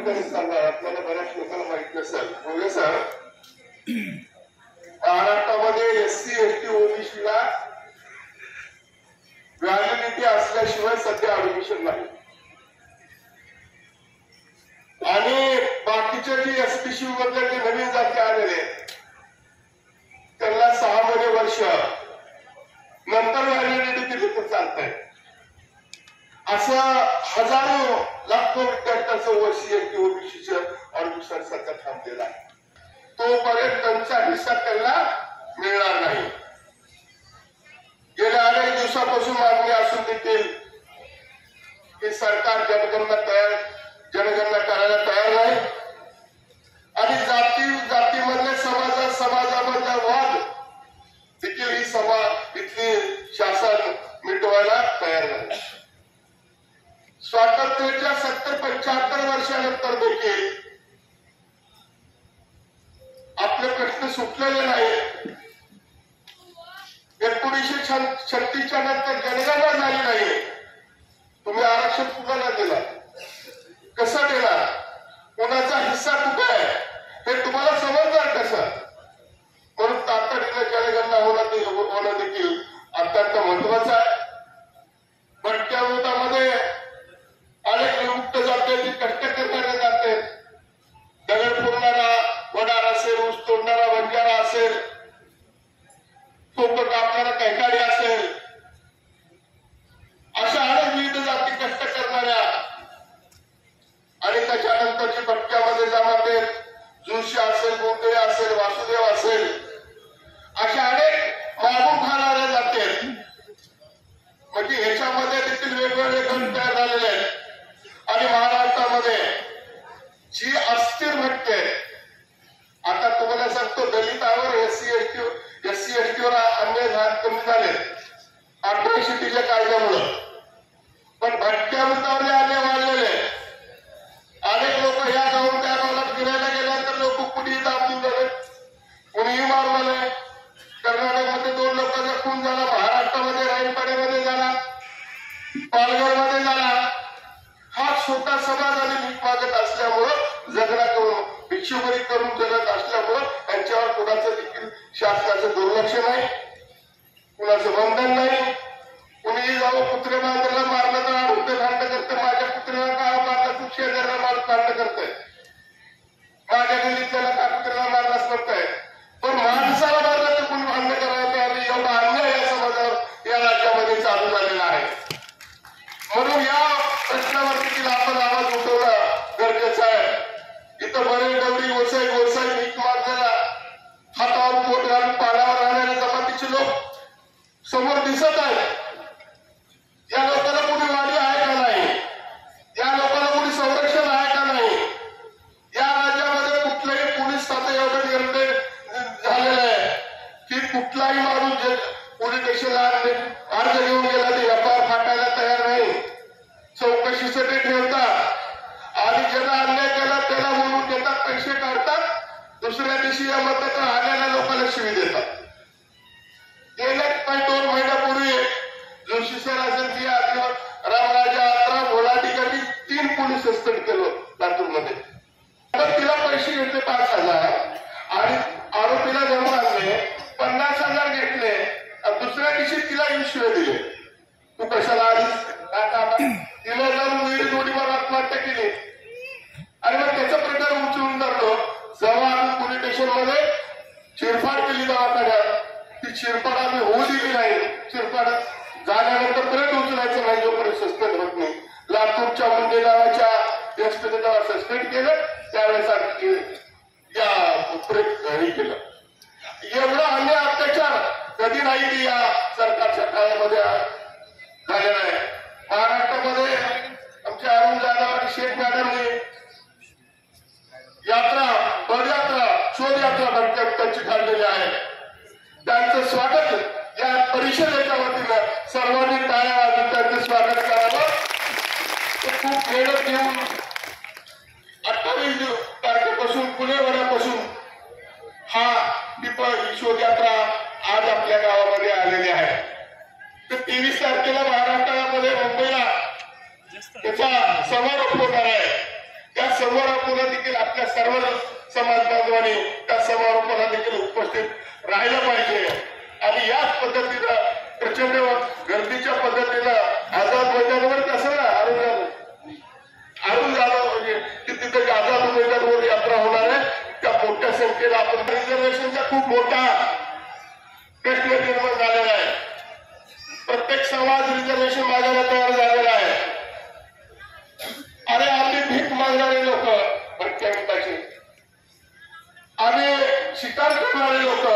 ठिकाणी सांगा, आपल्याला बऱ्याच लोकांना माहित नसेल. बोले सर, महाराष्ट्रामध्ये एससी एसटी ओबीसीला व्हॅलिडिटी असल्याशिवाय सध्या ऍडमिशन नाही. आणि बाकीच्या जी एसपीसी मधले जे नवीन जाती आलेले त्यांना 6 महिने वर्ष नंतर व्हॅलिडिटी दिली तर चालतंय. असं हजारो लाखो विद्यार्थ्यांचं ओसी एसटी ओबीसीचं ऍडमिशन सध्या थांबलेलं आहे. तोपर्यंत त्यांचा हिस्सा त्यांना मिळणार नाही. गेल्या अनेक दिवसापासून मागणी असून देखील हे सरकार जनगणना करायला तयार नाही. आणि जातीमधले समाजामधला वाद देखील ही इथली शासन मिटवायला तयार नाही. स्वातंत्र्याच्या 70-75 वर्षानंतर देखील आपले प्रश्न सुटलेले नाही. 1936च्या नंतर जनगणना झाली नाही. तुम्ही आरक्षण कुणाला दिला, कसं दिला, कोणाचा हिस्सा कुठे आहे हे तुम्हाला समजणार कसं. म्हणून तातडीने जनगणना होणं देखील अत्यंत महत्वाचं आहे. भटक्या वृत्तामध्ये अनेक विमुक्त जातीची कष्ट करणारे जाते, दगड फोडणारा वडार असेल, ऊस तोडणारा बंजारा असेल, सोपं कापणारा कैकाडी असेल, अशा अनेक विविध जाती कष्ट करणाऱ्या आणि त्याच्यानंतरची भटक्यामध्ये जमाते जोशी असेल, गोंधळे असेल, वासुदेव असेल, अशा अनेक मागून खाणाऱ्या जाते. म्हणजे ह्याच्यामध्ये देखील वेगवेगळे गट तयार झालेले आहेत. आणि महाराष्ट्रामध्ये जी अस्थिर भटके, आता तुम्हाला सांगतो, दलितावर एससी एसटीवर अन्याय कमी झाले 1860च्या कायद्यामुळं. पण भटक्या वृत्तावर अन्याय वाढलेले. अनेक लोक या गावून त्या गावाला फिरायला गेल्यानंतर लोक कुणीही दाबून झाले, कुणीही मारून झाले. कर्नाटकमध्ये 2 लोकांचा खून झाला, महाराष्ट्रामध्ये रायनपाड्यामध्ये झाला, पालघरमध्ये झाला. हा छोटा समाज आणि भीक मागत असल्यामुळं जगणं करून भिक्षुकरी करून जगत असल्यामुळं त्यांच्यावर कुणाचं देखील शासनाचं दुर्लक्ष नाही, कुणाचं बंधन नाही. कुणीही जावं कुत्रे मांजराला मारलं तर आरोग्य भांड करतं, माझ्या कुत्र्याला का मारलं, तू शेजाऱ्याला भांड करतंय, माझ्या गल्लीतल्याला का कुत्र्याला मारलाच करताय. पण माणसाला मारलं तर कोणी भांडण करायला तयार नाही. एवढा अन्याय या समाजावर या राज्यामध्ये चालू झालेला आहे. म्हणून या प्रश्नावर देखील आपण आवाज उठवणं गरजेचं आहे. इथं बरे डवरी गोसाई भीक मागणारा हातावर पोट घालून पाण्यावर राहणाऱ्या जमातीचे लोक समोर दिसत आहेत. या लोकांना कोणी वाडी आहे का नाही, या लोकांना कोणी संरक्षण आहे का नाही. या राज्यामध्ये कुठलंही पोलीस खातं एवढं निर्णय झालेलं आहे की कुठलाही माणूस पोलीस स्टेशनला अर्ज घेऊन गेला तर एफआयआर फाटायला तयार नाही. चौकशीसाठी ठेवतात आणि ज्याला अन्याय केला त्याला बोलून देतात, पैसे काढतात, दुसऱ्या दिवशी या मतात आलेल्या लोकांना शिवी देतात. गेल्या 2 महिन्यापूर्वी जोशी सर असेल की रामराजा आत्रा भोला ठिकाणी 3 पोलीस सस्पेंड केलं लातूरमध्ये. तर तिला पैसे घेतले 5,000 आणि आरोपीला जमा आणले 50,000 घेतले आणि दुसऱ्या दिवशी तिला शिवे दिले. तू कशाला आलीस, तिला जाऊन विहिरी जोडीवर आत्महत्या केली. आणि मग त्याचा प्रकार उचलून धरलो. जेव्हा आम्ही पोलीस स्टेशनमध्ये चिरफाड केली दवाखान्यात, ती चिरफाड आम्ही होऊ दिली नाही. चिरफाड झाल्यानंतर परत उचलायचं नाही जोपर्यंत सस्पेंड होत नाही. लातूरच्या मुंडे गावाच्या एसपीने जेव्हा सस्पेंड केलं त्यावेळेस हे केलं. एवढा अन्याय अत्याचार कधी नाही या सरकारच्या काळामध्ये झालेला आहे. महाराष्ट्रामध्ये आमच्या अरुण जाधव आणि शेख मॅडमने यात्रा, पदयात्रा, शोधयात्रा भटक्यांची काढलेली आहे. त्यांचं स्वागत या परिषदेच्या वतीनं सर्वांनी टाळ्या वाजून त्यांचं स्वागत करावं. खूप मेहनत घेऊन 28 तारखेपासून पुणेवरापासून ही शोधयात्रा आज आपल्या गावामध्ये आलेली आहे. तर 23 तारखेला महाराष्ट्रामध्ये मुंबईला त्याचा समारोप होणार आहे. त्या समारोप आपल्या सर्व समाज बांधवांनी त्या समारोपाला देखील उपस्थित राहिलं पाहिजे आणि याच पद्धतीनं प्रचंड गर्दीच्या पद्धतीनं आझाद मैदानावर कसं ना अरुण जाधव म्हणजे की तिथे आझाद मैदानावर यात्रा होणार आहे त्या मोठ्या संख्येला आपण रिझर्वेशनचा खूप मोठा प्रश्न निर्माण झालेला आहे. प्रत्येक समाज रिझर्वेशन मागायला तयार झालेला आहे. अरे आम्ही भीक मागणारे लोक भटक्याची, आम्ही शिकार करणारे लोक,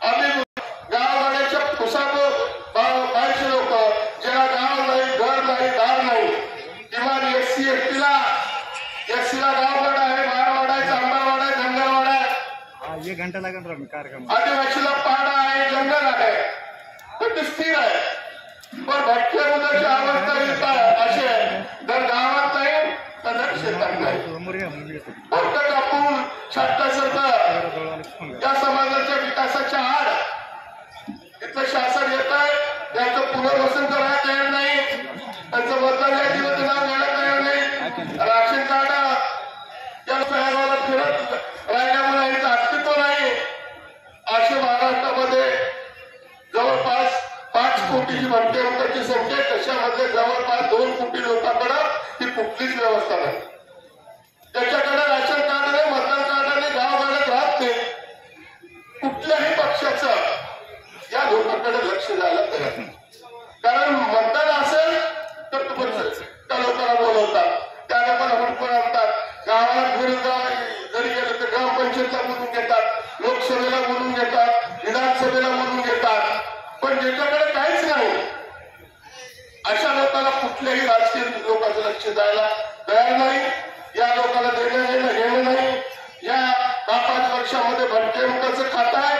आम्ही गावगाड्याच्या बाहेरचे लोक ज्याला गाव नाही, घर नाही, दार नाही, किमान एससीला गाववाडा आहे, बारवाडा आहे, चांबारवाडा आहे, धनगरवाडा आहे, 1 घंटा लागेल कार्यक्रम, आदिवासीला पाडा आहे, जंगल आहे, पण ते स्थिर आहे. पण भटक्या मुलाची अवस्था येत अशी आहे, जर गावात नाही तर शेतात नाही. फक्त कापून छाटण्यासारखं या समाजाच्या विकासाच्या आड इथलं शासन येत आहे. त्यांचं पुनर्वसन करायला तयार नाही, त्यांचं मतदान यादीमध्ये नाव घ्यायला तयार नाही, राशन कार्ड या शहराला फिरत राहिल्यामुळे यांचं अस्तित्व नाही. असे महाराष्ट्रामध्ये जवळपास 5 कोटीची भटक्यांची संख्या आहे. तशामध्ये जवळपास 2 कोटी लोकांकडे ही कुठलीच व्यवस्था नाही. त्याच्याकडे राशन कार्ड नाही, मतदान कार्ड नाही, गावागाड्यात राहत नाही. कुठल्याही पक्षाचं या लोकांकडे लक्ष द्यायला तयार नाही. कारण मतदान असेल तर त्या लोकांना बोलवतात, त्या लोकांना हुडकून आणतात, गावाला जरी गेलं तर ग्रामपंचायतला बोलून घेतात, लोकसभेला बोलून घेतात, विधानसभेला बोलून घेतात. पण ज्याच्याकडे काहीच नाही अशा लोकांना कुठल्याही राजकीय लोकांचं लक्ष द्यायला तयार नाही. या लोकांना देणं घेणं नाही. या 5 वर्षामध्ये भटक्या मुखाचं खातं आहे,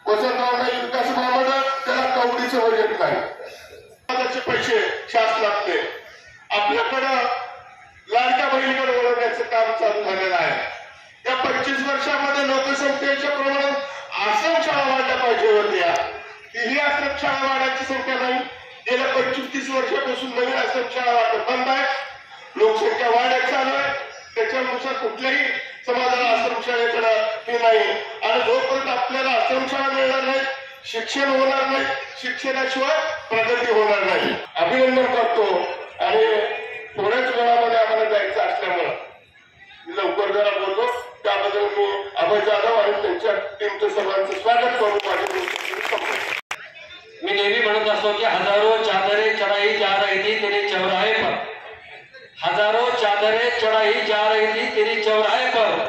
वसंतराव नाईक विकास महामंडळ, त्याला कवडीचं बजेट नाही. पैसे शासनातले आपल्याकडं लाडक्या बहिणीकडे वळवण्याचं काम चालू झालेलं आहे. या 25 वर्षामध्ये लोकसंख्येच्या प्रमाणात आश्रमशाळा वाढल्या पाहिजे होत्या. ही आश्रमशाळा वाढायची संख्या नाही. गेल्या 25-30 वर्षापासून नवीन आश्रमशाळा वाटत बंद आहे. लोकसंख्या वाढत चालू आहे. त्याच्यानुसार कुठल्याही समाजाला आश्रमशाळेकडे हे नाही. आणि जोपर्यंत आपल्याला आश्रमशाळा मिळणार नाही, शिक्षण होणार नाही, शिक्षणाशिवाय प्रगती होणार नाही. अभिनंदन करतो आणि थोड्याच वेळामध्ये आम्हाला जायचं असल्यामुळं मी लवकर जरा बोलतो. त्याबद्दल मी अभय जाधव आणि त्यांच्या टीमचं सर्वांचं स्वागत करून मी नेहमी म्हणत असतो की हजारो चादरे चढ़ाई जा रही थी तेरे चौराहे पर, हजारों चादरें चढ़ाई जा रही थी तेरी चौराहे पर,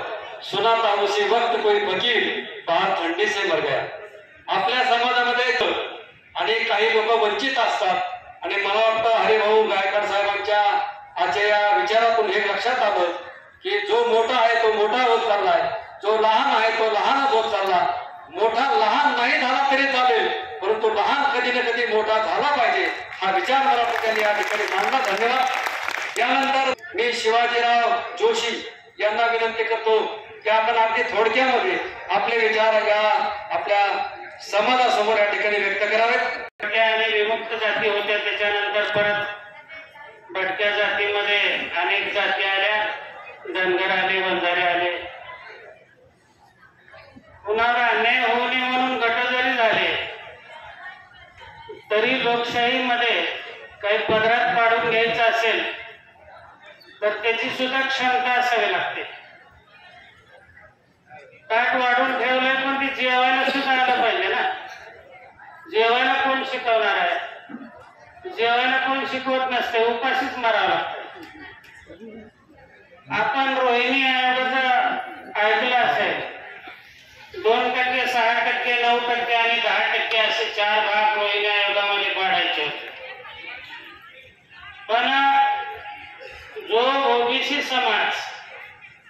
सुना था उसी वक्त कोई वकील बाहर थंडी से मर गया. आपल्या समाजामध्ये आणि काही लोक वंचित असतात आणि मला वाटतं हरिभाऊ गायकवाड साहेबांच्या आजच्या या विचारातून हे लक्षात आलं की जो मोठा आहे तो मोठा होत चाललाय, जो लहान आहे तो लहानच होत चालला. मोठा लहान नाही झाला तरी चालेल, परंतु लहान कधी ना कधी मोठा झाला पाहिजे हा विचार मला त्यांनी या ठिकाणी मांडला. धन्यवाद. यानंतर मी शिवाजीराव जोशी यांना विनंती करतो की आपण अगदी थोडक्यामध्ये आपले विचार या आपल्या समाजासमोर या ठिकाणी व्यक्त करावेत. भटक्या आणि विमुक्त जाती होत्या, त्याच्यानंतर परत भटक्या जातीमध्ये अनेक जाती आल्या, धनगर आले, बंजारे आले. कुणावर अन्याय होऊ नये म्हणून गट जरी झाले तरी लोकशाहीमध्ये काही पदरात पाडून घ्यायचं असेल तर त्याची सुद्धा क्षमता असावी लागते. ताट वाढून ठेवलंय पण ती जेवायला सुद्धा आलं पाहिजे ना. जेवायला कोण शिकवणार आहे? जेवायला कोण शिकवत नसते, उपाशीच मारावं लागतं. आपण रोहिणी आयोगाचं ऐकलं असेल, 2%, 6%, 9% आणि 10% असे 4 भाग रोहिणी आयोगामध्ये पाडायचे होते. पण जो ओबीसी समाज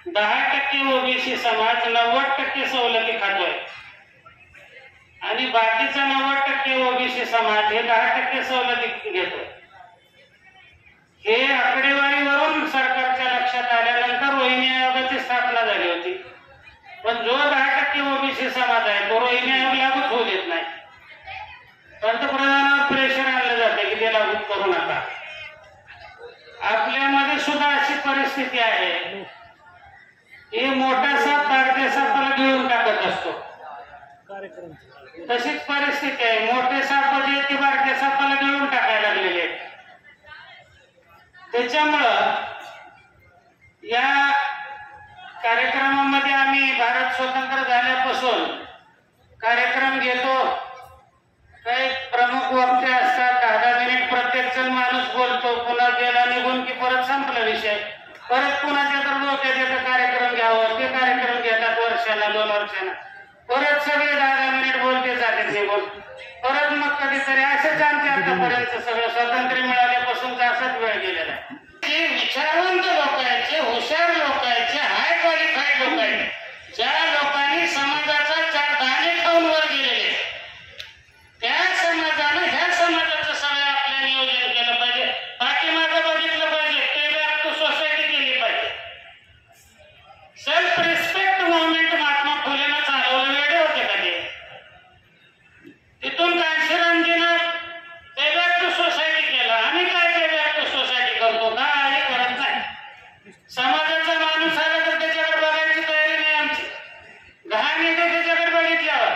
10% ओबीसी समाज 90% सवलती खातोय आणि बाकीचा 90% ओबीसी समाज हे 10% सवलती घेतोय. हे आकडेवारीवरून सरकारच्या लक्षात आल्यानंतर रोहिणी आयोगाची स्थापना झाली होती. पण जो 10% ओबीसी समाज आहे तो रोहिणी आयोग लागूच होऊ देत नाही. पंतप्रधानावर प्रेशर आणलं जाते की ते लागू करू नका. आपल्यामध्ये सुद्धा अशी परिस्थिती आहे हे मोठा साप बारक्या सापाला गिळून टाकत असतो. तशीच परिस्थिती आहे. मोठे साप जे ते बारक्या सापाला गिळून टाकायला लागलेले आहेत. त्याच्यामुळं या कार्यक्रमामध्ये आम्ही भारत स्वतंत्र झाल्यापासून कार्यक्रम घेतो. काही प्रमुख वक्ते असतात, 10 मिनिट प्रत्येक जण माणूस बोलतो, पुन्हा गेला निघून की परत संपला विषय. परत कुणाच्या तर डोक्यात येतं कार्यक्रम घ्यावं, ते कार्यक्रम घेतात वर्षाला 2 वर्षाला. परत सगळे 10 मिनिट बोलते जातात निघून. परत मग कधीतरी असंच आमच्या आतापर्यंत सगळं स्वातंत्र्य मिळाल्यापासूनचा असाच वेळ गेलेला आहे. जे विचारवंत लोक आहेत, जे हुशार लोक आहेत, जे हाय क्वालिफाईड लोक आहेत, ज्या लोकांनी समाजाचा 4 दाणे खाऊन वर गेलेले, त्या समाजानं ह्या समाजाचं सगळं आपलं नियोजन केलं पाहिजे. पाठीमागं बघितलं पाहिजे, पे बॅक टू सोसायटी केली पाहिजे. सेल्फ रिस्पेक्ट मुवमेंट महात्मा फुलेनं चालवलं. वेळे होते का ते? तिथून कांशीरामजीनं पे बॅक टू सोसायटी केलं. आम्ही काय पे बॅक टू सोसायटी करतो? काय करत नाही. समाजाचा माणूस आला तर त्याच्याकडे बघायची तयारी नाही आमची. घाण येते त्याच्याकडे बघितल्यावर.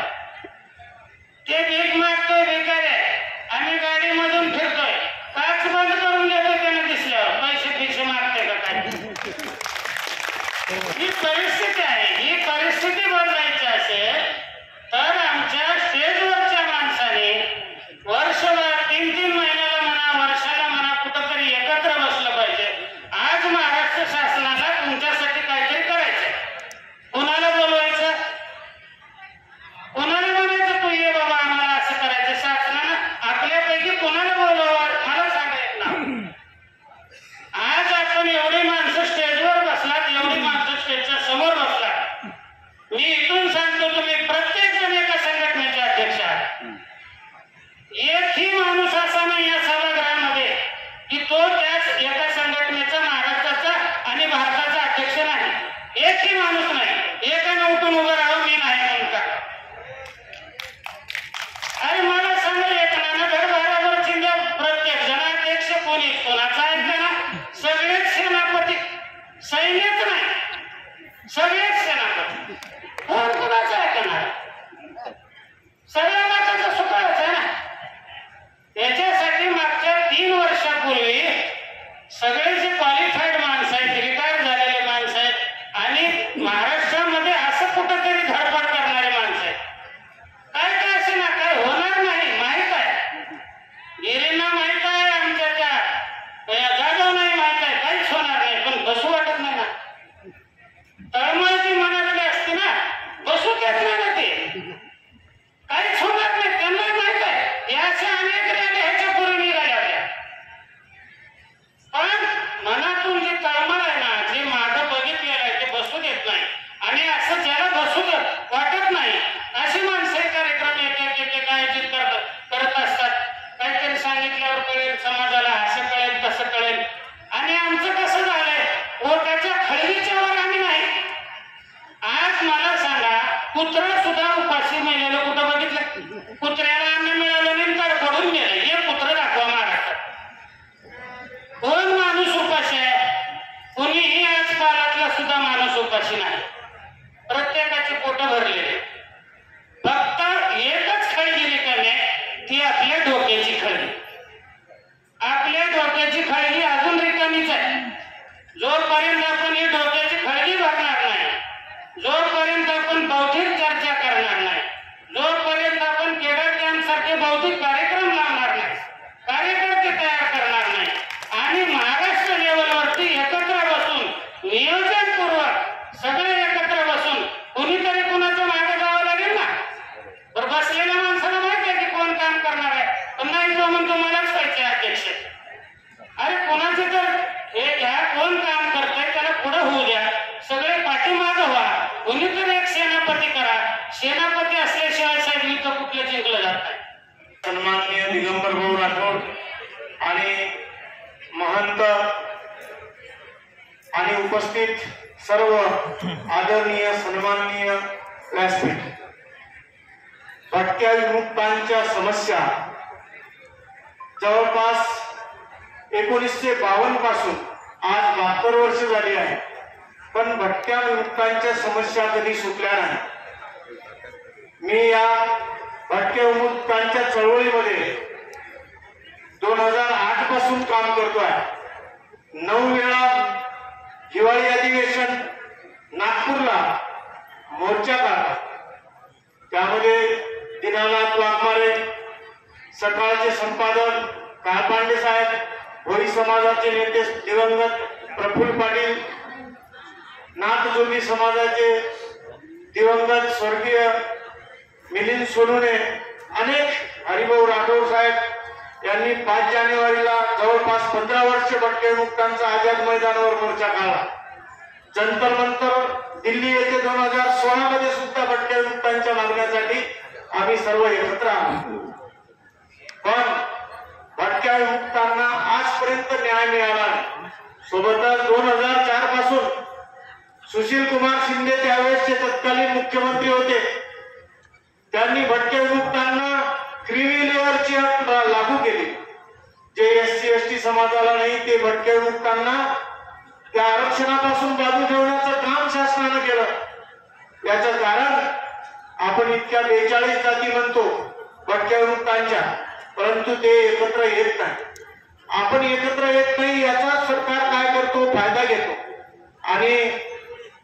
ते भीक मागतोय, भिकारी आहे. आम्ही गाडीमधून फिरतोय, काच बंद करून घेतो त्यानं दिसल्यावर. पैसे फिक्से मागतोय का काय? ही परिस्थिती आहे. ही परिस्थिती बदलायची असेल तर आमच्या स्टेजवरच्या माणसाने वर्षभर 3-3 महिन्याला म्हणा, वर्षाला म्हणा, कुठंतरी एकत्र बसलं पाहिजे. आज महाराष्ट्र शासनाला तुमच्यासाठी काहीतरी करायचंय. कुणाला बोलवायचं? कुणाला म्हणायचं तू ये बाबा आम्हाला असं करायचं? शासनानं आपल्यापैकी कुणाला बोलवावं मला सांगायचं ना. आज आपण एवढी माणसं स्टेजवर बसलात, एवढी माणसं स्टेजच्या समोर बसलात. मी इथून सांगतो, तुम्ही प्रत्येक जण एका संघटनेचे अध्यक्ष आहात. एकही माणूस असा नाही या सभागृहामध्ये की तो त्याच एका संघटनेचा, महाराष्ट्राचा आणि भारताचा अध्यक्ष नाही. एकही माणूस नाही. एकानं उठून उभं राहावं मी नाही म्हणून का? अरे मला सांगा, एकनानं घरभरावर चिंध्या प्रत्येक जण अध्यक्ष कोणी कोणाचा ऐकलं ना? सगळेच सेनापती. सैन्यच नाही, सगळेच सेनापती. कोण कोणाचं ऐकणार? सगळ्या माताचा सुकाळच आहे ना. त्याच्यासाठी मागच्या 3 वर्षापूर्वी सगळे जे क्वालिफाईड माणसं आहेत, रिटायर झालेले माणसं आहेत आणि महाराष्ट्रामध्ये असं कुठंतरी धडपड करणारे माणसं आहेत. काय काय असे ना, काय होणार नाही माहित आहे. गिरींना माहित आहे, आमच्या त्या जाधव नाही माहित आहे, काहीच होणार नाही. पण बसू वाटत नाही ना. तळमळची मनातली असते ना, बसू देत नाही ना. ते काहीच होणार नाही, त्यांना माहित आहे. याच्या अनेक रॅली ह्याच्या पूर्वी निघाल्या होत्या. पण मनातून जे तळमळ आहे ना, जे मागं बघितलेलं आहे, ते बसू देत नाही. आणि असं ज्याला बसू वाटत नाही अशी माणसं कार्यक्रम एक आयोजित करत असतात. काहीतरी सांगितल्यावर कळेल समाजाला, असं कळेल तसं कळेल. आणि आमचं कसं झालंय, पोटाच्या खळगीच्या वर आम्ही नाही. आज मला सांगा, कुत्रा सुद्धा उपाशी मेलेलं कुठं बघितलं? कुत्र्याला अन्न मिळालं नाही तर पडून गेलं. हे कुत्रं दाखवा महाराष्ट्रात. कोण माणूस उपाशी आहे? कोणीही आज काळातला सुद्धा माणूस उपाशी नाही. प्रत्येकाचे पोट भरलेले. फक्त एकच खळगी रिकामी आहे, ती आपल्या डोक्याची खळगी. आपल्या डोक्याची खळगी अजून रिकामीच आहे. जोपर्यंत आपण ही डोक्याची खळगी भरणार नाही, जोपर्यंत आपण बौद्धिक चर्चा करणार नाही, जोपर्यंत आपण केडर कॅम्पसारखे बौद्धिक कार्यक्रम लावणार नाही, कार्यकर्ते तयार करणार नाही आणि महाराष्ट्र लेवलवरती एकत्र बसून नियोजनपूर्वक सगळे एकत्र बसून कुणीतरी कुणाच्या मागे जावं लागेल ना. तर बसलेल्या माणसाला माहिती आहे की कोण काम करणार आहे. पण नाही तो म्हणतो मलाच पाहिजे अध्यक्ष. अरे कोणाचे तर हे घ्या, कोण काम करतंय त्याला पुढे होऊ द्या. सगळे पाठीमागं व्हा. कुणीतरी एक सेनापती करा. सेनापती असल्याशिवाय साहेब युद्ध कुठलं जिंकलं जात नाही. सन्माननीय दिगंबर भाऊ राठोड आणि महंत आणि उपस्थित सर्व आदरणीय सन्माननीय व्यासपीठ, भटक्या विमुक्तांच्या समस्या जवळपास 1952 पासून आज 72 वर्ष झाली आहे. पण भटक्या भटक्या विमुक्तांच्या समस्या कधी सुटल्या नाही. मी या भटक्या विमुक्तांच्या चळवळीमध्ये 2008 पासून काम करतोय. 9 वेळा हिवाळी अधिवेशन नागपूरला मोर्चा काढला. त्यामध्ये दीनानाथ वाघमारे, सकाळचे संपादक काळपांडे साहेब, भोई समाजाचे नेते दिवंगत प्रफुल्ल पाटील, नाथजोगी समाजाचे दिवंगत स्वर्गीय मिलिंद सोनवणे, अनेक हरिभाऊ राठोड साहेब यांनी 5 जानेवारीला जवळपास 15 वर्ष भटके विमुक्तांचा आझाद मैदानावर मोर्चा काढला. जंतर मंतर दिल्ली येथे 2016 मध्ये सुद्धा भटके विमुक्तांच्या मागण्यासाठी आम्ही सर्व एकत्र आलो. पण भटक्या विमुक्तांना आजपर्यंत न्याय मिळाला नाही. सोबतच 2004 पासून सुशील कुमार शिंदे त्यावेळेसचे तत्कालीन मुख्यमंत्री होते. त्यांनी भटक्या विमुक्तांना क्रिमी लेअरची अट लागू केली. जे SC ST समाजाला नाही ते भटक्या विमुक्तांना त्या आरक्षणापासून बाजू ठेवण्याचं काम शासनानं केलं. याचं कारण आपण इतक्या 42 जाती म्हणतो भटक्या विमुक्तांच्या, परंतु ते एकत्र येत नाही. आपण एकत्र येत नाही याचा सरकार काय करतो, फायदा घेतो आणि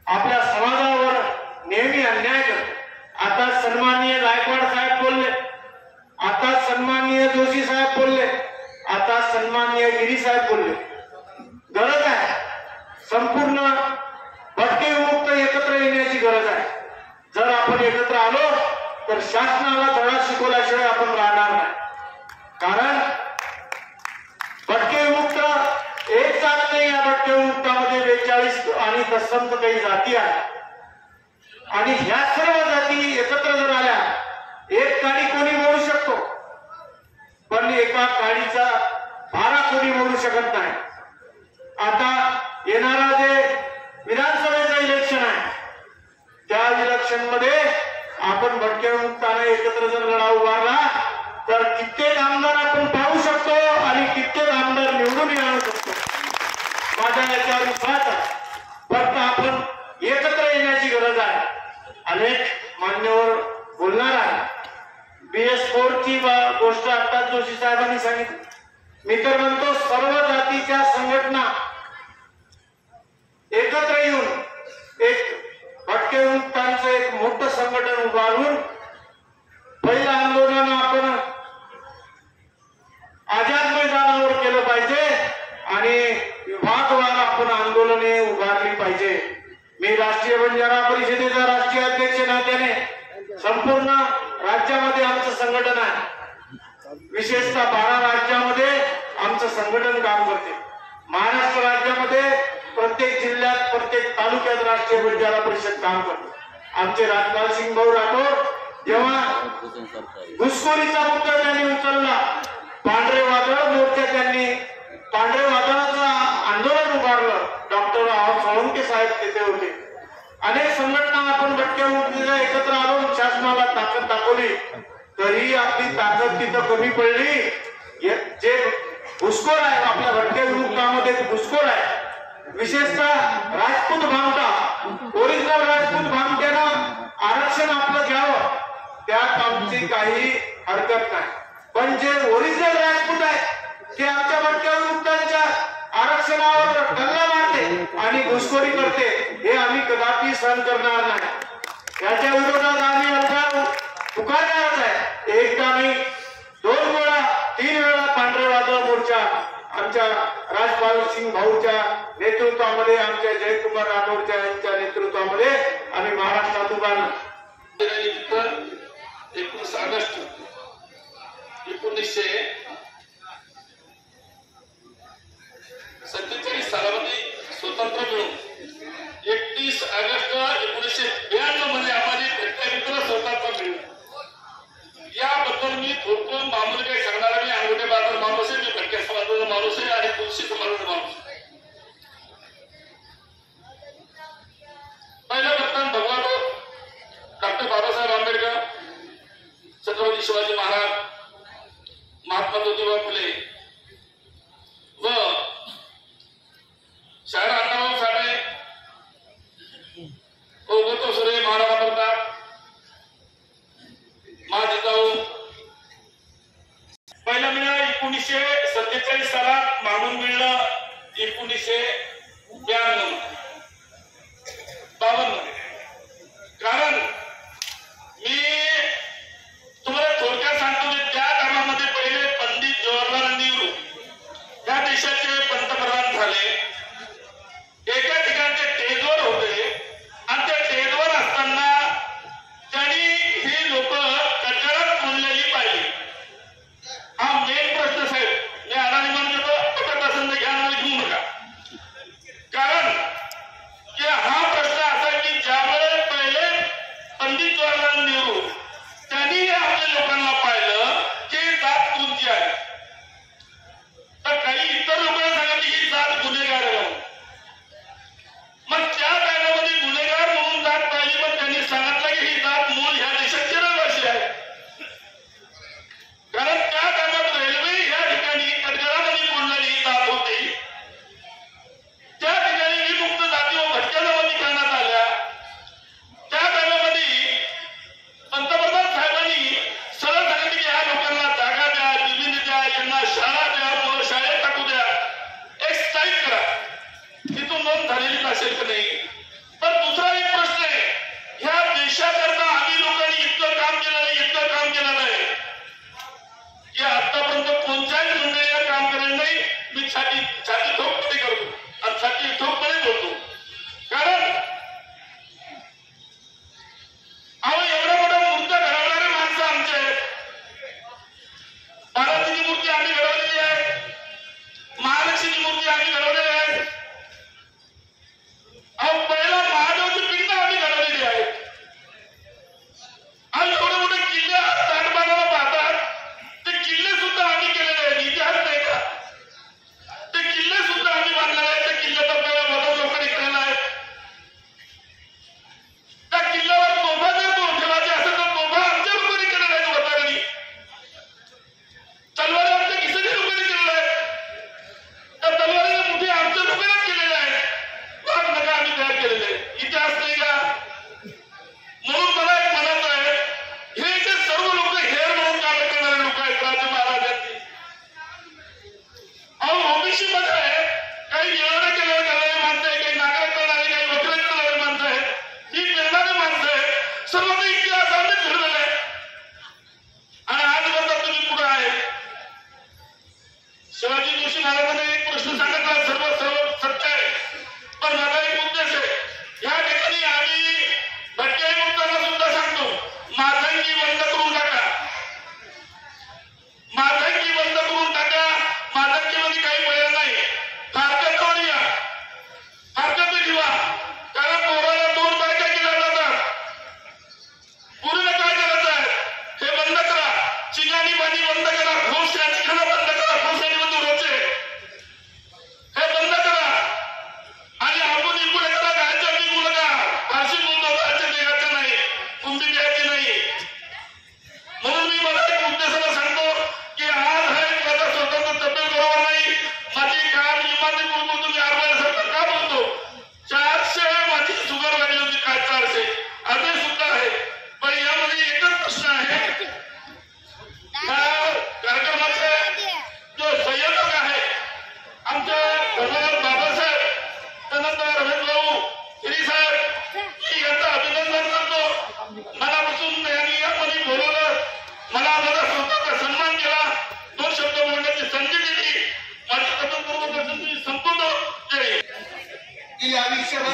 आपल्या समाजावर नेहमी अन्याय करतो. आता सन्माननीय गायकवाड साहेब बोलले, आता सन्माननीय जोशी साहेब बोलले, आता सन्माननीय गिरी साहेब बोलले. गरज आहे संपूर्ण भटके विमुक्त एकत्र येण्याची गरज आहे. जर आपण एकत्र आलो तर शासनाला धडा शिकवल्याशिवाय आपण राहणार नाही. कारण भटके विमुक्त एक जात नाही. या भटके विमुक्तामध्ये 42 आणि तत्सम काही जाती आहेत आणि ह्या सर्व जाती एकत्र जर आल्या, एक काडी कोणी मोडू शकतो पण एका काडीचा भारा कोणी मोडू शकत नाही. आता येणारा जे विधानसभेचं इलेक्शन आहे त्या इलेक्शन मध्ये आपण भटक्या विमुक्तांना एकत्र जर लढा उभारला तर कित्येक आमदार आपण पाहू शकतो आणि कित्येक आमदार निवडून आणू शकतो. माझ्या याच्यावर विश्वास आहे. फक्त आपण एकत्र येण्याची गरज आहे. अनेक मान्यवर बोलणार आहे. BS4 ची गोष्ट आता जोशी साहेबांनी सांगितली. मी तर म्हणतो सर्व जातीच्या संघटना एकत्र येऊन एक भटके विमुक्तांचं एक मोठं संघटन उभारून पहिलं आंदोलन आपण आझाद मैदानावर केलं पाहिजे आणि विभागवार आपण आंदोलने उभारली पाहिजे. मी राष्ट्रीय बंजारा परिषदेचा राष्ट्रीय अध्यक्ष नात्याने संपूर्ण राज्यामध्ये आमचं संघटन आहे. विशेषतः 12 राज्यामध्ये आमचं संघटन काम करते. महाराष्ट्र राज्यामध्ये प्रत्येक जिल्ह्यात प्रत्येक तालुक्यात राष्ट्रीय बंजारा परिषद काम करते. आमचे राजपाल सिंग भाऊ राठोड जेव्हा घुसखोरीचा मुद्दा त्यांनी उचलला, पांढरे वादळ मोर्चा त्यांनी पांढरे वादळाचं आंदोलन उभारलं. डॉक्टर सोळंके साहेब तिथे होते. अनेक संघटना आपण भटक्या विमुक्तीला एकत्र आलो, शासनाला ताकद दाखवली, तरी आपली ताकद तिथं कमी पडली. जे घुसखोर आहे आपल्या भटक्या विमुक्तामध्ये घुसखोर आहे. विशेषतः राजपूत भामटा, ओरिजिनल राजपूत भामट्यानं आरक्षण आपलं घ्यावं त्यात आमची काही हरकत नाही. पण जे ओरिजिनल राजपूत आहे ते आमच्या भटक्या विमुक्तांच्या आरक्षणावर डल्ला मारते आणि घुसखोरी करते, हे आम्ही कदापि सहन करणार नाही. याच्या विरोधात आम्ही अल्फा पुकारणारच आहे. एकदा नाही, 2 वेळा 3 वेळा पांढरे वादळ मोर्चा आमच्या राजपाल सिंग भाऊच्या नेतृत्वामध्ये, आमच्या जयकुमार राठोडच्या यांच्या नेतृत्वामध्ये आम्ही महाराष्ट्रात उभारलो. 19 ऑगस्ट 1947 सालामध्ये स्वतंत्र मिळून 31 ऑगस्ट 1992 मध्ये आम्हाला भटक्या स्वतंत्र मिळून. याबद्दल मी थोडकं मामूल काही सांगणार. मी अंगठे बाजार माणूस आहे, मी भटक्या समाजाचा माणूस आहे आणि तुलसी समाजाचा माणूस आहे. पहिल्या प्रथम भगवान डॉक्टर बाबासाहेब आंबेडकर, छत्रपती शिवाजी महाराज, महात्मा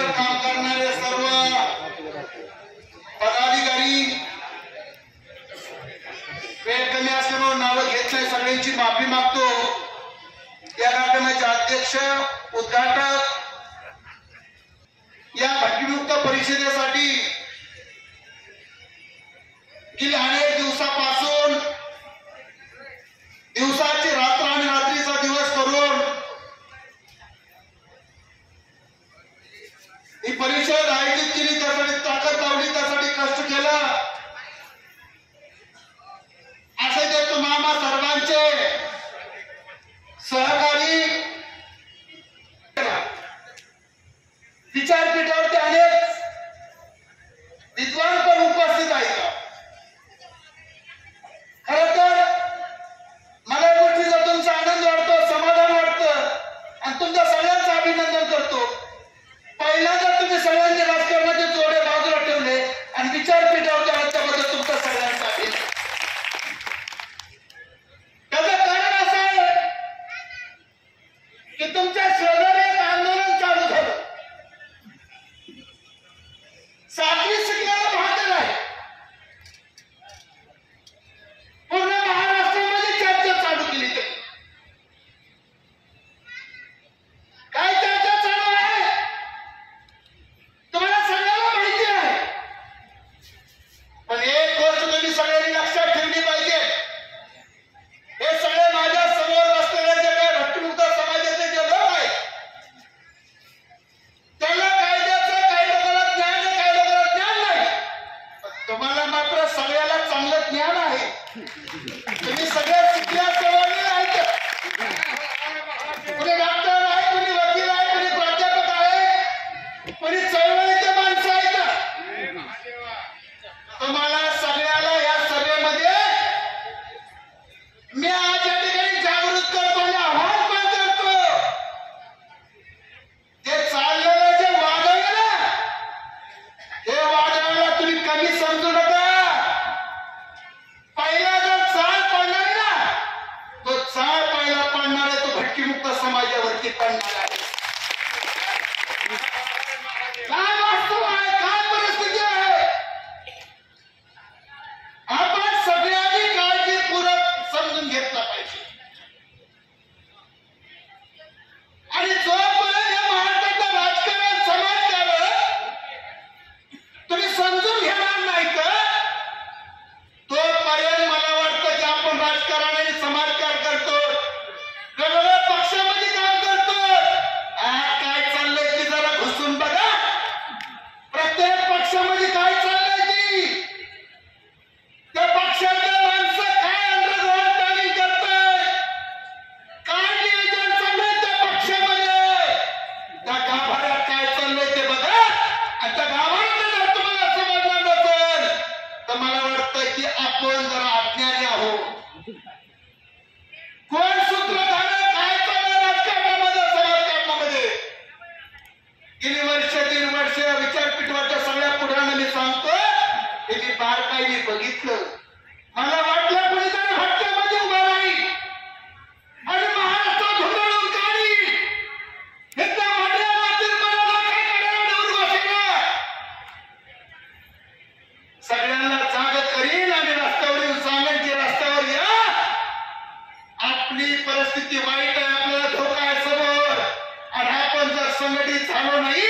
बरोबर काम करणारे सर्व पदाधिकारी, वेळ कमी असल्यामुळे नावं घेत नाही, सगळ्यांची माफी मागतो. या कार्यक्रमाचे अध्यक्ष, उद्घाटक, या भटमुक्त परिषदेसाठी गेल्या अनेक दिवसापासून दिवसाची रात्र आणि रात्रीचा दिवस करून ही परिषद आयोजित केली, त्यासाठी ताकद लावली, त्यासाठी कष्ट केलं. असे ते तुम्हा सर्वांचे सहकारी विचारपीठावरती अनेक विद्वान पण उपस्थित आहेत. खरं तर मला या गोष्टीचा तुमचा आनंद वाटतो, समाधान वाटतं आणि तुमच्या सगळ्यांचं अभिनंदन करतो. पहिल्यांदा तुम्ही सगळ्यांचे राजकारणाचे जोडे बाजूला ठेवले आणि विचारपीठावरती आहात, त्याबद्दल तुमचा सगळ्यांचा अभिनंदन. त्याचं कारण असं आहे की तुमच्या शेजारी एक आंदोलन चालू झालं. साखळी शिकण्याला भाग आहे. पूर्ण महाराष्ट्रामध्ये चर्चा चालू केली. काय चर्चा चालू आहे तुम्हाला सगळ्यांना माहिती आहे. पण एक गोष्ट तुम्ही सगळ्यांनी लक्षात ठेवली पाहिजे. हे सगळे माझ्या समोर असलेले जे काही भटमुक्त समाजाचे जे लोक आहेत, त्यांना कायद्याचं काही लोकांना ज्ञान आहे, काही लोकांना ज्ञान नाही. पण तुम्हाला मात्र सगळ्याला चांगलं ज्ञान आहे. तुम्ही सगळे शिकल्या सवरलेले आहेत. कुणी डॉक्टर आहे, कुणी वकील आहे, कुणी प्राध्यापक आहे, कुणी चळवळीचे माणसं आहेत. तुम्हाला सगळ्याला या सभेमध्ये मी आज या ठिकाणी जागृत करतो आणि आव्हान पण करतो. जे चाललेलं जे वादळ आहे ना, हे वादळाला तुम्ही कमी समजू नका. पहिला जर चाल पडणार आहे ना, तो चाल पहिला पडणार आहे, तो भटकीमुक्त समाजावरती पडणार आहे. काय वास्तव आहे, काय परिस्थिती आहे, आपण सगळ्यांनी काळजीपूर्वक समजून घेतला पाहिजे. आणि जोपर्यंत या महाराष्ट्राचं राजकारण समाजावर तुम्ही समजून घेणार नाही तर तोपर्यंत मला वाटतं की आपण राजकारण आणि समाजकारण करतो, वेगवेगळ्या पक्षामध्ये काम करतो. आज काय चाललंय की जरा घुसून बघा. प्रत्येक पक्षामध्ये काय चाललंय की त्या पक्षातले माणसं काय अंडरग्राउंड प्लॅनिंग करतायत, काय नियोजन चाललंय त्या पक्षामध्ये, त्या गाभाऱ्यात काय चाललंय ते बघा. आणि त्या गाभाऱ्यात जर तुम्हाला समजणार नसेल तर मला वाटतं की आपण जरा अज्ञानी आहोत. कोण सूत्रधार आहे, काय चाललंय राजकारणामध्ये, समाजकारणामध्ये. गेली वर्ष, 3 वर्ष विचारपीठावरच्या सगळ्या पुढ्यांना मी सांगतो, हे मी बारकाईने बघितलं. मला वाटलं कोणीतरी भटक्यामध्ये उभा राहील आणि महाराष्ट्रात धुंदळून काढी. इथल्या मधल्या रात्री मला काय काढायला बसेला. सगळ्यांना जाग करीन आणि रस्त्यावर येऊन सांगेन की रस्त्यावर या. आपली परिस्थिती वाईट आहे, आपल्याला धोका आहे समोर. आणि आपण जर संघटित झालो नाही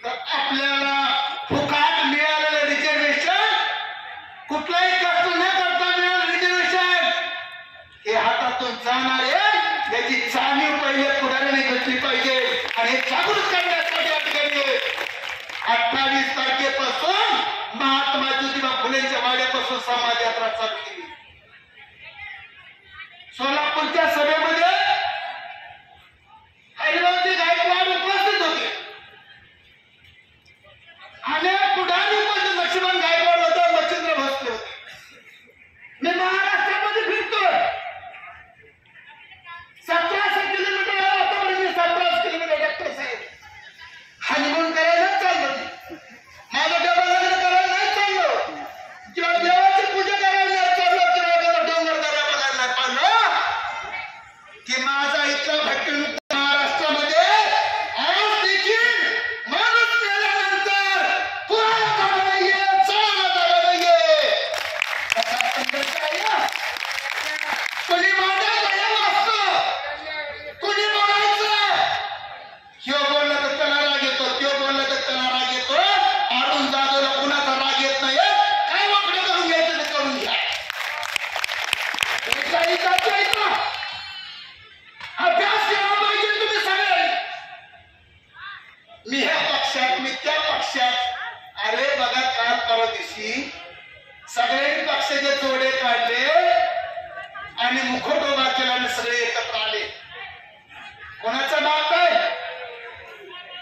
तर आपल्याला फुकाट मिळालेलं रिझर्वेशन, कुठलाही कष्ट न करता मिळालेलं रिझर्वेशन हे हातातून जाणार आहे. त्याची जाणीव पहिले पुढाऱ्याने घेतली पाहिजे. आणि हे जागृत करण्यासाठी या ठिकाणी 28 तारखेपासून महात्मा ज्योतिबा फुलेंच्या वाड्यापासून समाज यात्रा चालू केली. सोलापूरच्या सभेमध्ये हरिभाऊजी गायकवाड उपस्थित होते. अनेक पुढारी उपस्थित, लक्ष्मण गायकवाड होता, मच्छिंद्र भोसले होते. मी महाराष्ट्रामध्ये फिरतोय. 1700 किलोमीटर आतापर्यंत 17 किलोमीटर डॉक्टर साहेब हनीमून करायला चाललो. माझं डबा लग्न करायला नाही चाललो, किंवा देवाची पूजा करायला नाही चाललो, किंवा डोंगर दऱ्या बघायला नाही चाललो. की माझा इथला भटकमुक्त महाराष्ट्रामध्ये आज देखील मन अरे बघा काल परवा दिवशी सगळे पक्षाचे जोडे काढले आणि मुखवट उभा केला आणि सगळे एकत्र आले. कोणाचं मागताय,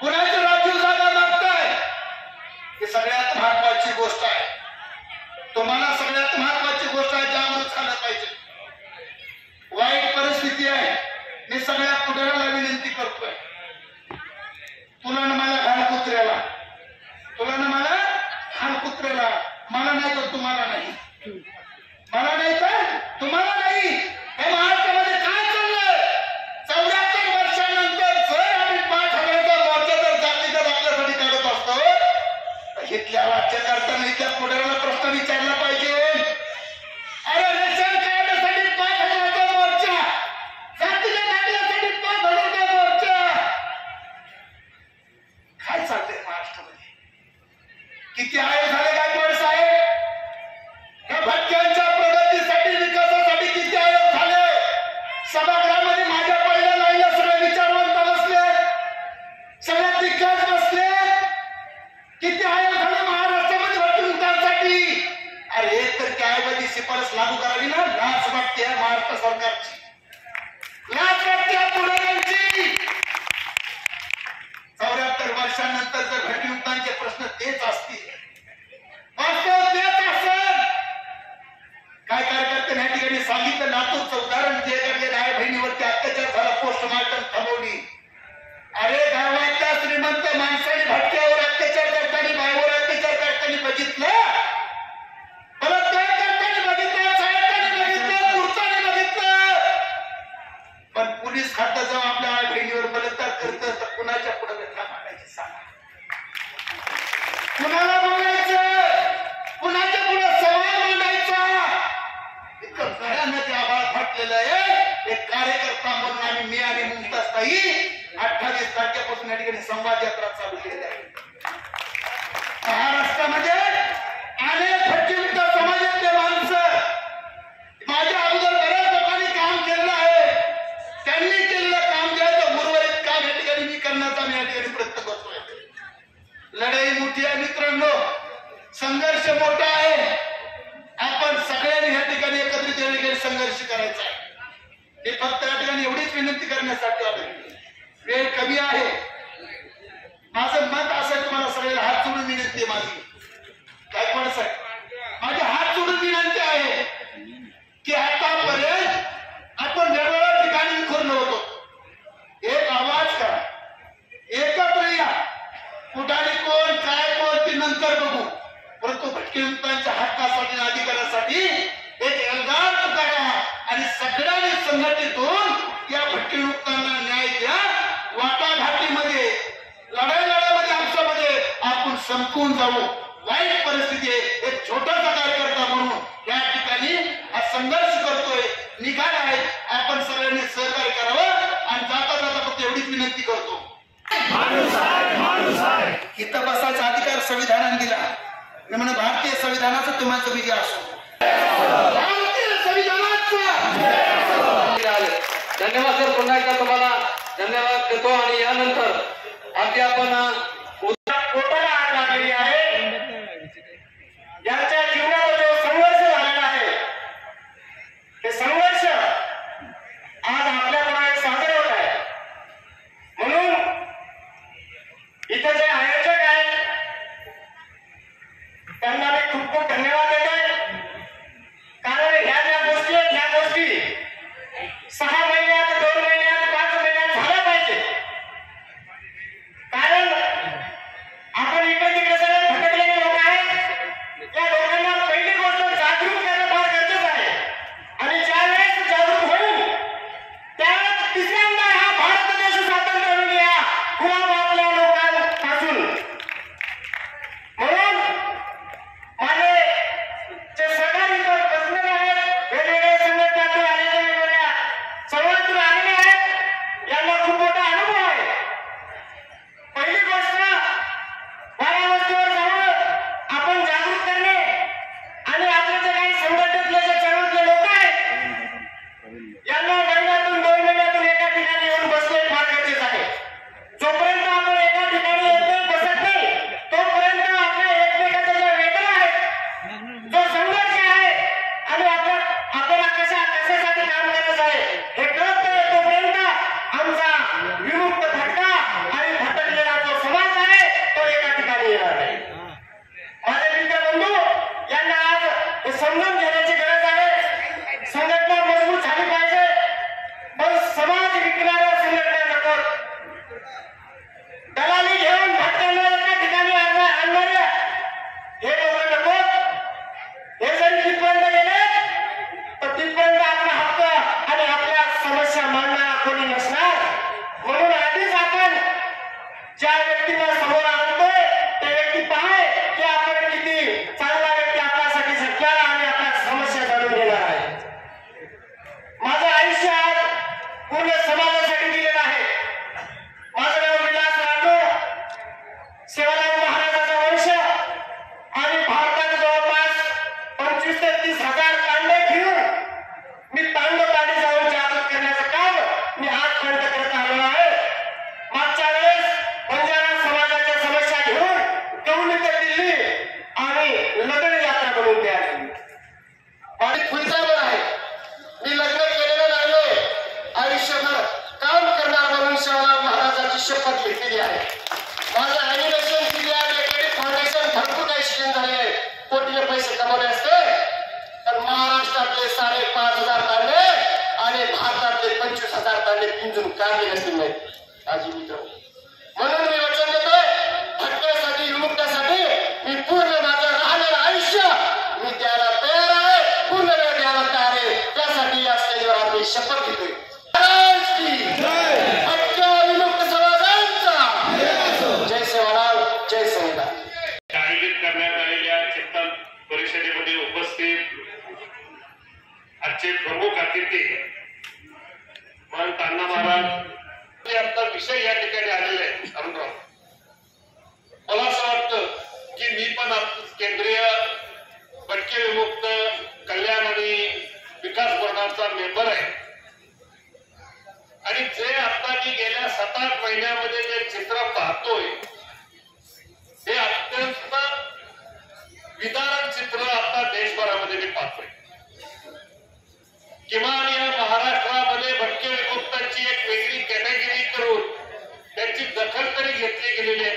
कोणाची राखीव जागा मागताय? ही सगळ्यात महत्वाची गोष्ट आहे. तुम्हाला सगळ्यात महत्वाची गोष्ट आहे, जागृत झालं पाहिजे. वाईट परिस्थिती आहे. मी सगळ्या पुढाऱ्याला विनंती करतोय, तुला न मला घाल कुत्र्याला, तुला न मला घाल कुत्र्याला, मला नाही तर तुम्हाला नाही, मला नाही तर तुम्हाला नाही. हे महाराष्ट्रामध्ये काय चाललंय? 74 वर्षानंतर जर आम्ही 5,000चा मोर्चा जर जातीच्या दाखल्यासाठी काढत असतो तर इथल्या राज्यकर्त्यांनी इथल्या पुढाऱ्याला प्रश्न विचारला पाहिजे. अरे रेशन कार्डासाठी 5,000चा मोर्चा, जातीच्या दाखल्यासाठी 5,000चा मोर्चा, काय चाललंय महाराष्ट्रामध्ये? किती आयोग झाले गायकवाड साहेब? या भटक्यांच्या प्रगतीसाठी, विकासासाठी किती आयोग झाले? सभागृहामध्ये माझ्या पहिल्या लाईनला सगळे विचारवंत बसले, सगळे दिग्गज बसले. किती आयोग झाले महाराष्ट्रामध्ये भटक्यांसाठी? अरे एक तर त्या ऐवजी शिफारस लागू करावी ना. लाच वाटते महाराष्ट्र सरकारची, लाच वाटते पुढाऱ्यांची. 74 वर्षानंतर जर घटयुक्तांचे प्रश्न तेच असतील, वास्तव तेच असेल. काय कार्यकर्त्यांनी या ठिकाणी सांगितलं, लातूरचं उदाहरण जे घडलेलं आहे, बहिणीवरती अत्याचार झाला, पोस्टमार्टम थांबवली. अरे गावातल्या श्रीमंत माणसाने भटक्यावर अत्याचार करताना, बाईवर अत्याचार करताना बघितलं, बलात्कार करताना बघितलं, साहेबांनी बघितलं, पुरुषांनी बघितलं. पण पोलीस खातं जेव्हा आपल्या बहिणीवर बलात्कार करतं तर कुणाच्या पुढे व्यथा मागायची सांगा? कुणाला बोलायचं? कुणाच्या पुढे सवाल मांडायचा? इतकं भयानक ते आभाळ फाटलेलं आहे. एक कार्यकर्ता म्हणून आम्ही, मी आणि मुमताजताई 28 तारखेपासून या ठिकाणी संवाद यात्रा चालू केली आहे. महाराष्ट्रामध्ये अनेक भटक्युक्त समाजातले माणसं, माझ्या अगोदर बऱ्याच लोकांनी काम केलेलं आहे. त्यांनी केलेलं काम जे आहे उर्वरित काम या ठिकाणी मी करण्याचा मी या ठिकाणी प्रयत्न करतोय. लढाई मोठी आहे मित्रांनो, संघर्ष मोठा आहे. आपण सगळ्यांनी या ठिकाणी एकत्रित या ठिकाणी संघर्ष करायचा आहे. हे फक्त या ठिकाणी एवढीच विनंती करण्यासाठी आले. वेळ कमी आहे. माझं मत असं, तुम्हाला सगळ्यांना हात जोडून विनंती आहे माझी, गायकवाड साहेब, माझे हात जोडून विनंती आहे की आतापर्यंत आपण वेगवेगळ्या ठिकाणी विखुरलो होतो. एक आवाज करा, एकत्र या. कुठाने कोण काय कोण ते नंतर बघू, परंतु भटक्यांच्या हक्कासाठी, अधिकारासाठी एक एल्गार करा आणि सगळ्यांनी संघटित होऊन या भटक्यांना न्याय द्या. वाटाघाटीमध्ये, लढाईमध्ये आमच्यामध्ये आपण संपून जाऊ. वाईट परिस्थिती आहे. एक छोटासा कार्यकर्ता म्हणून या ठिकाणी हा संघर्ष करतोय, निघाला आहे. आपण सगळ्यांनी सहकार्य करावं आणि जाता जाता फक्त एवढीच विनंती करतो, इथं बसायचा अधिकार संविधानाने दिला. मी म्हणून भारतीय संविधानाचं तुम्हाला विजय असो, भारतीय संविधानाचा. धन्यवाद सर, पुन्हा एकदा तुम्हाला धन्यवाद देतो. आणि यानंतर आता आपण पोटाला आग लागलेली आहे, ज्यांच्या जीवनात जो संघर्ष झालेला आहे, ते संघर्ष आज आपल्याकडे साजरे होत आहे. म्हणून इथे जे आयोजक आहेत त्यांना मी खूप खूप धन्यवाद देतोय. कारण ह्या ज्या गोष्टी आहेत, ह्या गोष्टी 6 महिन्यात, 2 महिन्यात, 5 महिन्यात झाल्या पाहिजे. कारण आणि फुलचावर आहे. मी लग्न केलेलं नाहीये, आयुष्यभर काम करणार म्हणून शिवराम महाराजांची शपथ घेतलेली आहे. माझं अॅनिमेशन दिली आहे, फाउंडेशन भरपूर काही शिक्षण झाले आहे. कोटीचे पैसे कमवले असते तर महाराष्ट्रातले 5,500 तांडे आणि भारतातले 25,000 तांडे पिंजून काढले नसतील नाही आजी मित्र. म्हणून मी वचन देतोय, भटक्यासाठी विमुक्तासाठी मी पूर्ण माझं राहणारं आयुष्य मी द्यायला तयार आहे, पूर्ण वेळ द्यायला तयार आहे. त्यासाठी या स्टेजवर आम्ही शपथ घेतोय. भटक्या विमुक्त समाजांचा जय सेवालाल, जय संविधान. आयोजित करण्यात आलेल्या चिंतन परिषदेमध्ये उपस्थित आजचे प्रमुख अतिथी महंत अण्णा महाराज आता विषय या ठिकाणी आलेले आहे. अरुणराव, मला असं वाटतं की मी पण केंद्रीय भटके विमुक्त कल्याण आणि विकास बोर्डाचा मेंबर आहे आणि जे आता मी गेल्या 7-8 महिन्यामध्ये जे चित्र पाहतोय हे अत्यंत विदारक चित्र आता देशभरामध्ये मी पाहतोय. किमान या महाराष्ट्रामध्ये भटके विमुक्तांची एक वेगळी कॅटेगरी करून त्यांची दखल तरी घेतली गेलेली आहे.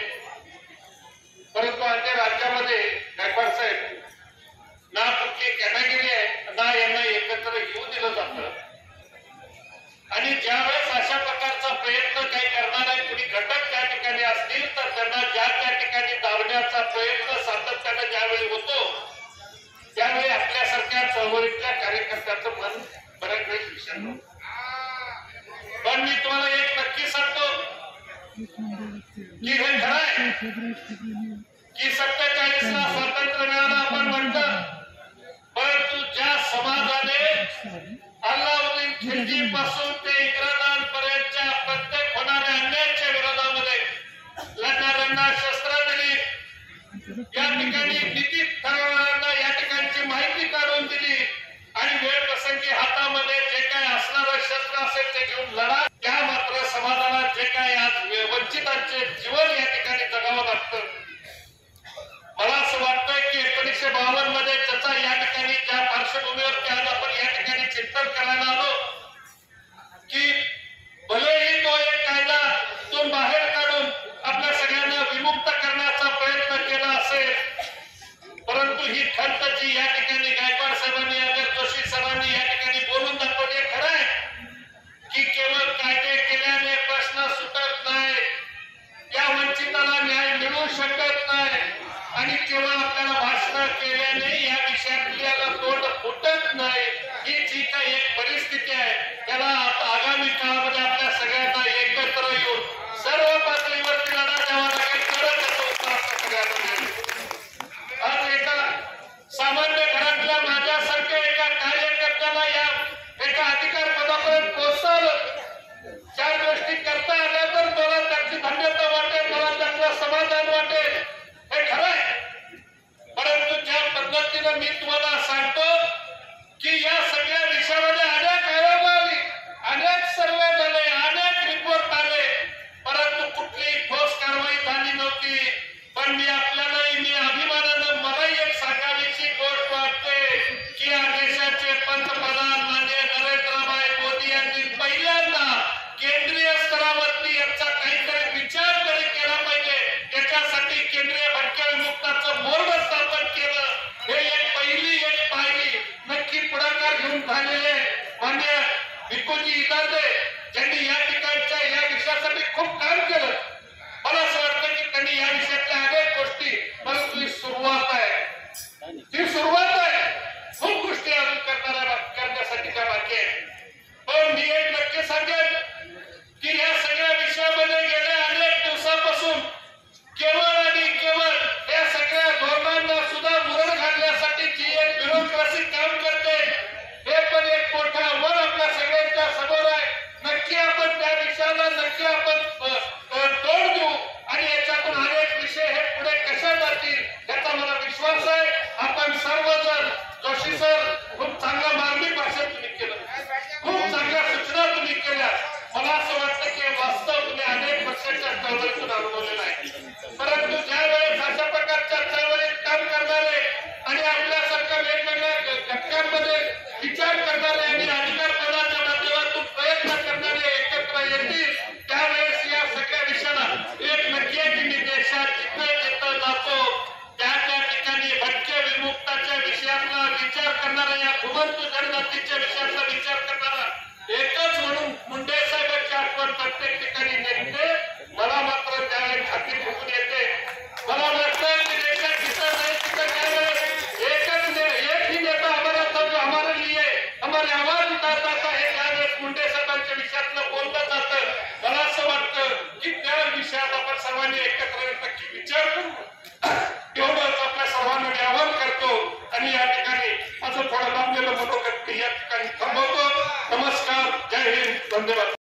परंतु अन्य राज्यामध्ये गायकवाड साहेब ना कुठली कॅटेगरी आहे ना यांना एकत्र घेऊन दिलं जातं. आणि ज्यावेळेस अशा प्रकारचा प्रयत्न काही करणारे कुणी घटक त्या ठिकाणी असतील तर त्यांना ज्या त्या ठिकाणी दाबण्याचा प्रयत्न सातत्याने ज्यावेळी होतो त्यावेळी आपल्यासारख्या चळवळीतल्या कार्यकर्त्याचं मन बऱ्याच वेळेस विसरलं. पण मी तुम्हाला एक नक्की सांगतो की हे खरं आहे की 47ला